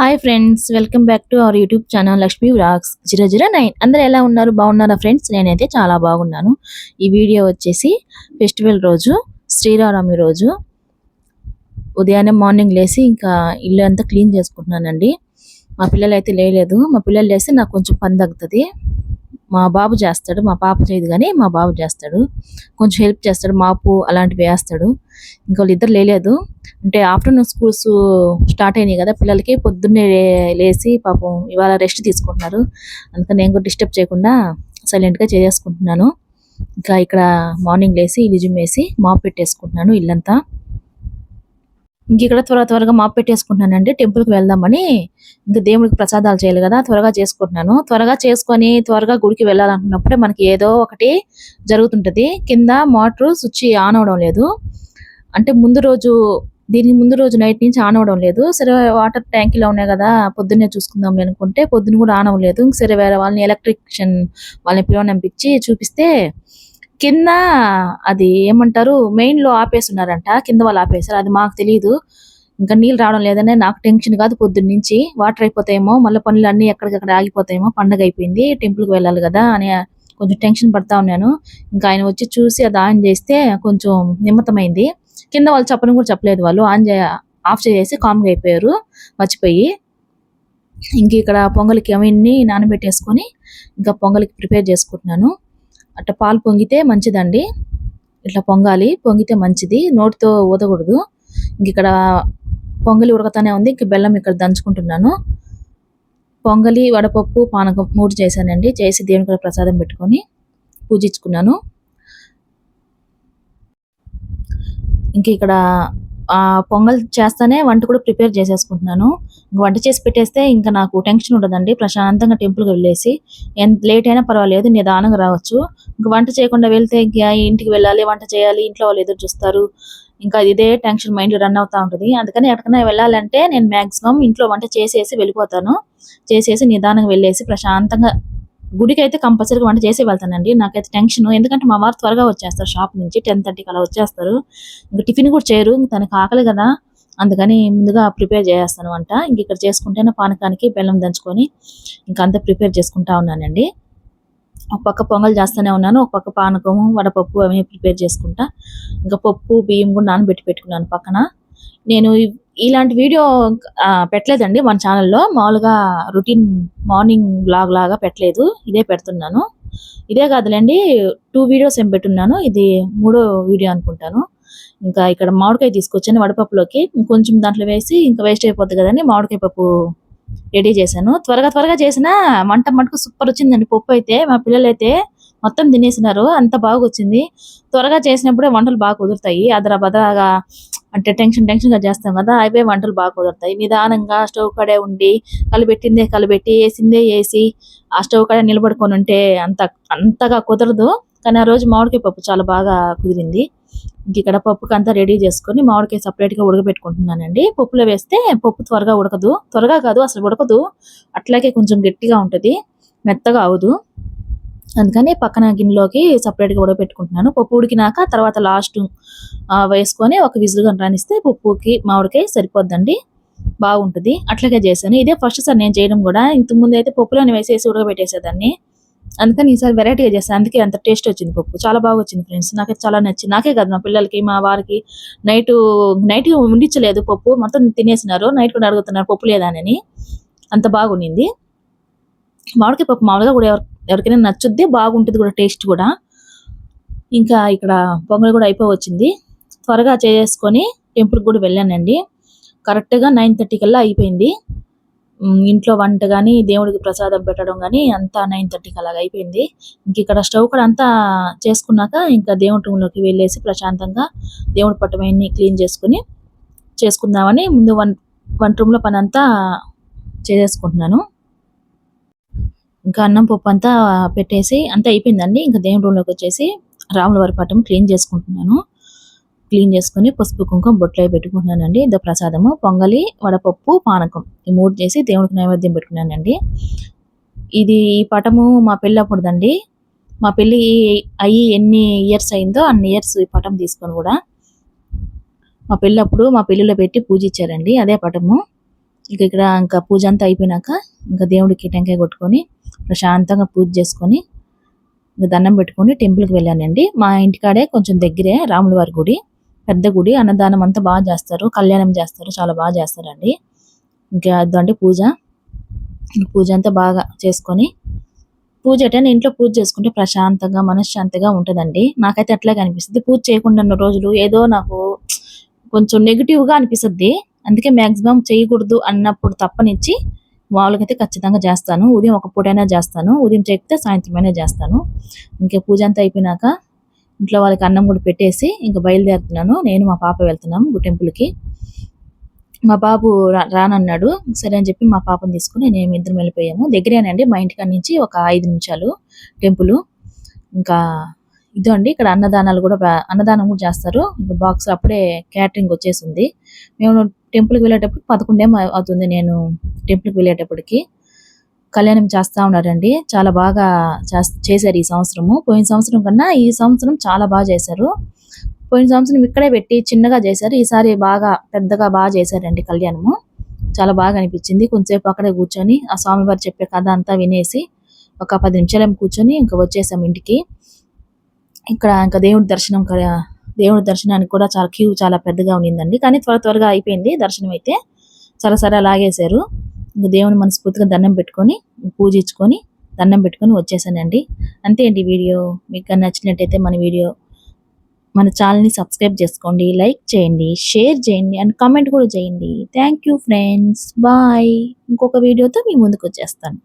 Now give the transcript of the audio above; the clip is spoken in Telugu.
Hi friends, welcome back to our YouTube channel Lakshmi vlogs 009. అందరూ ఎలా ఉన్నారు? బాగున్నారా ఫ్రెండ్స్? నేనైతే చాలా బాగున్నాను. ఈ వీడియో వచ్చేసి ఫెస్టివల్ రోజు, శ్రీరామనవమి రోజు ఉదయాన్నే మార్నింగ్ లేసి ఇంకా ఇల్లు అంతా క్లీన్ చేసుకుంటున్నానండి. మా పిల్లలు అయితే లేలేదు. మా పిల్లలు లేస్తే నాకు కొంచెం పని తగ్గుతుంది. మా బాబు చేస్తాడు, మా పాప చేయదు కానీ మా బాబు చేస్తాడు. కొంచెం హెల్ప్ చేస్తాడు, మాపు అలాంటివి వేస్తాడు. ఇంకా వాళ్ళిద్దరు లేలేదు. అంటే ఆఫ్టర్నూన్ స్కూల్స్ స్టార్ట్ అయినాయి కదా పిల్లలకి. పొద్దున్నే లేసి పాపం ఇవాళ రెస్ట్ తీసుకుంటున్నారు. అందుకని నేను కూడా డిస్టర్బ్ చేయకుండా సైలెంట్గా చేసుకుంటున్నాను. ఇంకా ఇక్కడ మార్నింగ్ లేసి ఇల్లు జిమ్మేసి మాప్ పెట్టేసుకుంటున్నాను ఇల్లంతా. ఇంక ఇక్కడ త్వరగా మాప్ పెట్టేసుకుంటున్నానండి. టెంపుల్కి వెళ్దామని, ఇంకా దేవుడికి ప్రసాదాలు చేయాలి కదా, త్వరగా చేసుకుంటున్నాను. త్వరగా చేసుకొని త్వరగా గుడికి వెళ్ళాలనుకున్నప్పుడే మనకి ఏదో ఒకటి జరుగుతుంటది. కింద మోటార్ స్విచ్ ఆన్ అవడం లేదు. అంటే దీనికి ముందు రోజు నైట్ నుంచి ఆన్ అవ్వడం లేదు. సరే వాటర్ ట్యాంకీలో ఉన్నాయి కదా, పొద్దున్నే చూసుకుందాం అనుకుంటే పొద్దున్న కూడా ఆన్ అవ్వలేదు. సరే వేరే వాళ్ళని ఎలక్ట్రిషియన్ వాళ్ళని పిలవనంపించి చూపిస్తే కింద అది ఏమంటారు మెయిన్ లో ఆపేస్తున్నారంట. కింద వాళ్ళు ఆపేశారు, అది మాకు తెలియదు. ఇంకా నీళ్ళు రావడం లేదనే నాకు టెన్షన్ కాదు. పొద్దున్న నుంచి వాటర్ అయిపోతాయేమో, మళ్ళీ పనులు అన్ని ఎక్కడికక్కడ ఆగిపోతాయేమో, పండగ అయిపోయింది, టెంపుల్కి వెళ్ళాలి కదా అని కొంచెం టెన్షన్ పడతా ఉన్నాను. ఇంకా ఆయన వచ్చి చూసి అది ఆన్ చేస్తే కొంచెం నిమ్మతమైంది. కింద వాళ్ళు చెప్పని కూడా చెప్పలేదు. వాళ్ళు ఆఫ్ చేసేసి కామ్గా అయిపోయారు మర్చిపోయి. ఇంక ఇక్కడ పొంగలికి అవన్నీ నానబెట్టేసుకొని ఇంకా పొంగలికి ప్రిపేర్ చేసుకుంటున్నాను. అట్లా పాలు పొంగితే మంచిదండి. ఇట్లా పొంగాలి, పొంగితే మంచిది, నోటితో ఊదకూడదు. ఇంక ఇక్కడ పొంగలి ఉడకతానే ఉంది. ఇంక బెల్లం ఇక్కడ దంచుకుంటున్నాను. పొంగలి, వడపప్పు, పానకం 3 చేశానండి. చేసి దేవునికి ప్రసాదం పెట్టుకొని పూజించుకున్నాను. ఇంక ఇక్కడ పొంగల్ చేస్తానే వంట కూడా ప్రిపేర్ చేసేసుకుంటున్నాను. వంట చేసి పెట్టేస్తే ఇంకా నాకు టెన్షన్ ఉండదండి. ప్రశాంతంగా టెంపుల్కి వెళ్ళేసి ఎంత లేట్ అయినా పర్వాలేదు, నిదానంగా రావచ్చు. ఇంకా వంట చేయకుండా వెళ్తే ఇంకా ఇంటికి వెళ్ళాలి, వంట చేయాలి, ఇంట్లో వాళ్ళు ఎదురు చూస్తారు, ఇంకా ఇదే టెన్షన్ మైండ్ రన్ అవుతా ఉంటుంది. అందుకని ఎక్కడికైనా వెళ్ళాలంటే నేను మాక్సిమం ఇంట్లో వంట చేసేసి వెళ్ళిపోతాను. చేసేసి నిదానంగా వెళ్ళేసి ప్రశాంతంగా గుడికి అయితే కంపల్సరీగా వంట చేసి వెళ్తానండి. నాకైతే టెన్షన్, ఎందుకంటే మా వారు త్వరగా వచ్చేస్తారు, షాప్ నుంచి 10:30కి అలా వచ్చేస్తారు. ఇంకా టిఫిన్ కూడా చేయరు, తనకి ఆకలి కదా, అందుకని ముందుగా ప్రిపేర్ చేసేస్తాను వంట. ఇంక ఇక్కడ చేసుకుంటేనే పానకానికి బెల్లం దంచుకొని ఇంకా అంతా ప్రిపేర్ చేసుకుంటా ఉన్నానండి. ఒక పక్క పొంగల్ చేస్తూనే ఉన్నాను, ఒక పక్క పానకము, వడపప్పు అవన్నీ ప్రిపేర్ చేసుకుంటా. ఇంకా పప్పు బియ్యం కూడా నానబెట్టి పెట్టుకున్నాను పక్కన. నేను ఇలాంటి వీడియో పెట్టలేదండి మన ఛానల్లో. మామూలుగా రొటీన్ మార్నింగ్ బ్లాగ్ లాగా పెట్టలేదు, ఇదే పెడుతున్నాను. ఇదే కాదులేండి, 2 వీడియోస్ ఏం పెట్టున్నాను, ఇది 3వ వీడియో అనుకుంటాను. ఇంకా ఇక్కడ మామిడికాయ తీసుకొచ్చాను వడపప్పులోకి. కొంచెం దాంట్లో వేసి ఇంకా వేస్ట్ అయిపోద్ది కదండి, మామిడికాయ పప్పు రెడీ చేశాను. త్వరగా చేసిన వంట మటుకు సూపర్ వచ్చిందండి. పప్పు అయితే మా పిల్లలు అయితే మొత్తం తినేసినారు, అంత బాగా వచ్చింది. త్వరగా చేసినప్పుడే వంటలు బాగా కుదురుతాయి. అదరాబదరాగా అంటే టెన్షన్గా చేస్తాం కదా, అవే వంటలు బాగా కుదురుతాయి. నిదానంగా స్టవ్ కడే ఉండి కలిపెట్టి వేసిందే వేసి ఆ స్టవ్ కడే నిలబడుకొని ఉంటే అంతగా కుదరదు. కానీ ఆ రోజు మామిడికాయ పప్పు చాలా బాగా కుదిరింది. ఇంక ఇక్కడ పప్పుకి అంతా రెడీ చేసుకొని మామిడికాయ సపరేట్గా ఉడకబెట్టుకుంటున్నానండి. పప్పులో వేస్తే పప్పు త్వరగా ఉడకదు, త్వరగా కాదు అసలు ఉడకదు, అట్లాగే కొంచెం గట్టిగా ఉంటుంది, మెత్తగా అవదు. అందుకని పక్కన గిన్నెలోకి సపరేట్గా ఉడకబెట్టుకుంటున్నాను. పప్పు ఉడికినాక తర్వాత లాస్ట్ వేసుకొని ఒక విజిల్ రానిస్తే పప్పుకి మామిడికాయ సరిపోద్దండి, బాగుంటుంది. అట్లాగే చేశాను. ఇదే ఫస్ట్ సార్ నేను చేయడం కూడా. ఇంతకుముందు అయితే పప్పులోనే వేసేసి ఉడకబెట్టేసేదాన్ని. అందుకని ఈసారి వెరైటీగా చేస్తాను, అందుకే అంత టేస్ట్ వచ్చింది. పప్పు చాలా బాగా వచ్చింది ఫ్రెండ్స్, నాకైతే చాలా నచ్చింది. నాకే కాదు, మా పిల్లలకి, మా వారికి. నైట్ ఉండించలేదు పప్పు, మొత్తం తినేసినారు. నైట్ కూడా అడుగుతున్నారు పప్పు లేదా అని, అంత బాగుండింది. మామిడికాయ పప్పు మామూలుగా కూడా ఎవరికైనా నచ్చుద్ది, బాగుంటుంది కూడా, టేస్ట్ కూడా. ఇంకా ఇక్కడ పొంగల్ కూడా అయిపోవచ్చింది. త్వరగా చేసుకొని టెంపుల్కి కూడా వెళ్ళానండి. కరెక్ట్గా 9:30 కల్లా అయిపోయింది. ఇంట్లో వంట కానీ దేవుడికి ప్రసాదం పెట్టడం కానీ అంతా 9:30కి అలాగ అయిపోయింది. ఇంక ఇక్కడ స్టవ్ కూడా అంతా చేసుకున్నాక ఇంకా దేవుడి రూమ్లోకి వెళ్ళేసి ప్రశాంతంగా దేవుడి పట్టమన్నీ క్లీన్ చేసుకుందామని ముందు వంట రూమ్లో పని అంతా చేసేసుకుంటున్నాను. ఇంకా అన్నం పప్పు అంతా పెట్టేసి అంతా అయిపోయిందండి. ఇంకా దేవుడి రూమ్లోకి వచ్చేసి రాముల వారి పట్టం క్లీన్ చేసుకుంటున్నాను. క్లీన్ చేసుకుని పసుపు కుంకుమ బొట్లు పెట్టుకుంటున్నానండి. ఇదో ప్రసాదము, పొంగలి, వడపప్పు, పానకం ఈ 3 చేసి దేవుడికి నైవేద్యం పెట్టుకున్నానండి. ఈ పటము మా పెళ్ళప్పుడుదండి. మా పెళ్ళి అయ్యి ఎన్ని ఇయర్స్ అయిందో అన్ని ఇయర్స్ ఈ పటం తీసుకొని కూడా మా పెళ్ళప్పుడు మా పెళ్ళిలో పెట్టి పూజించారండి, అదే పటము. ఇంకా పూజ అంతా అయిపోయినాక ఇంకా దేవుడికి టెంకాయ కొట్టుకొని ప్రశాంతంగా పూజ చేసుకొని ఇంకా దండం పెట్టుకొని టెంపుల్కి వెళ్ళానండి. మా ఇంటికాడే కొంచెం దగ్గరే రాముల వారి గుడి, పెద్ద గుడి. అన్నదానం అంతా బాగా చేస్తారు, కళ్యాణం చేస్తారు, చాలా బాగా చేస్తారండి. ఇంకా అదంటే పూజ అంతా బాగా చేసుకొని పూజ అంటే ఇంట్లో పూజ చేసుకుంటే ప్రశాంతంగా మనశ్శాంతిగా ఉంటుందండి. నాకైతే అట్లాగే అనిపిస్తుంది. పూజ చేయకుండా ఉన్న రోజులు ఏదో నాకు కొంచెం నెగిటివ్గా అనిపిస్తుంది. అందుకే మ్యాక్సిమం చేయకూడదు అన్నప్పుడు తప్పనిచ్చి మామూలుగా అయితే ఖచ్చితంగా చేస్తాను. ఉదయం ఒక పూటైనా చేస్తాను, ఉదయం చేస్తే సాయంత్రమైనా చేస్తాను. ఇంకా పూజ అంతా అయిపోయినాక ఇంట్లో వాళ్ళకి అన్నం కూడా పెట్టేసి ఇంకా బయలుదేరుతున్నాను. నేను మా పాప వెళ్తున్నాము టెంపుల్కి. మా బాబు రానన్నాడు. సరే అని చెప్పి మా పాపని తీసుకుని మేము ఇద్దరం వెళ్ళిపోయాము. దగ్గరేనండి మా ఇంటికాడ నుంచి ఒక 5 నిమిషాలు టెంపుల్. ఇంకా ఇదో అండి ఇక్కడ అన్నదానం కూడా చేస్తారు. ఇంకా బాక్స్ అప్పుడే క్యాటరింగ్ వచ్చేసింది. మేము టెంపుల్కి వెళ్ళేటప్పుడు 11 అవుతుంది. నేను టెంపుల్కి వెళ్ళేటప్పటికి కళ్యాణం చేస్తా ఉన్నారండి. చాలా బాగా చేశారు ఈ సంవత్సరము. పోయిన సంవత్సరం కన్నా ఈ సంవత్సరం చాలా బాగా చేశారు. పోయిన సంవత్సరం ఇక్కడే పెట్టి చిన్నగా చేశారు. ఈసారి పెద్దగా బాగా చేశారండి కళ్యాణము. చాలా బాగా అనిపించింది. కొంచెంసేపు అక్కడే కూర్చొని ఆ స్వామివారు చెప్పే కథ అంతా వినేసి ఒక 10 నిమిషాలు కూర్చొని ఇంకా వచ్చేసాం ఇంటికి. ఇక్కడ ఇంకా దేవుడి దర్శనానికి కూడా చాలా పెద్దగా ఉన్నిందండి. కానీ త్వరగా అయిపోయింది దర్శనం అయితే. సరే లాగేశారు. ఇంకా దేవుని మనస్ఫూర్తిగా దండం పెట్టుకొని పూజించుకొని దండం పెట్టుకొని వచ్చేసానండి. అంతే అండి వీడియో. మీకు నచ్చినట్టయితే మన ఛానల్ని సబ్స్క్రైబ్ చేసుకోండి, లైక్ చేయండి, షేర్ చేయండి అండ్ కామెంట్ కూడా చేయండి. Thank you friends, bye. ఇంకొక వీడియోతో మీ ముందుకు వచ్చేస్తాను.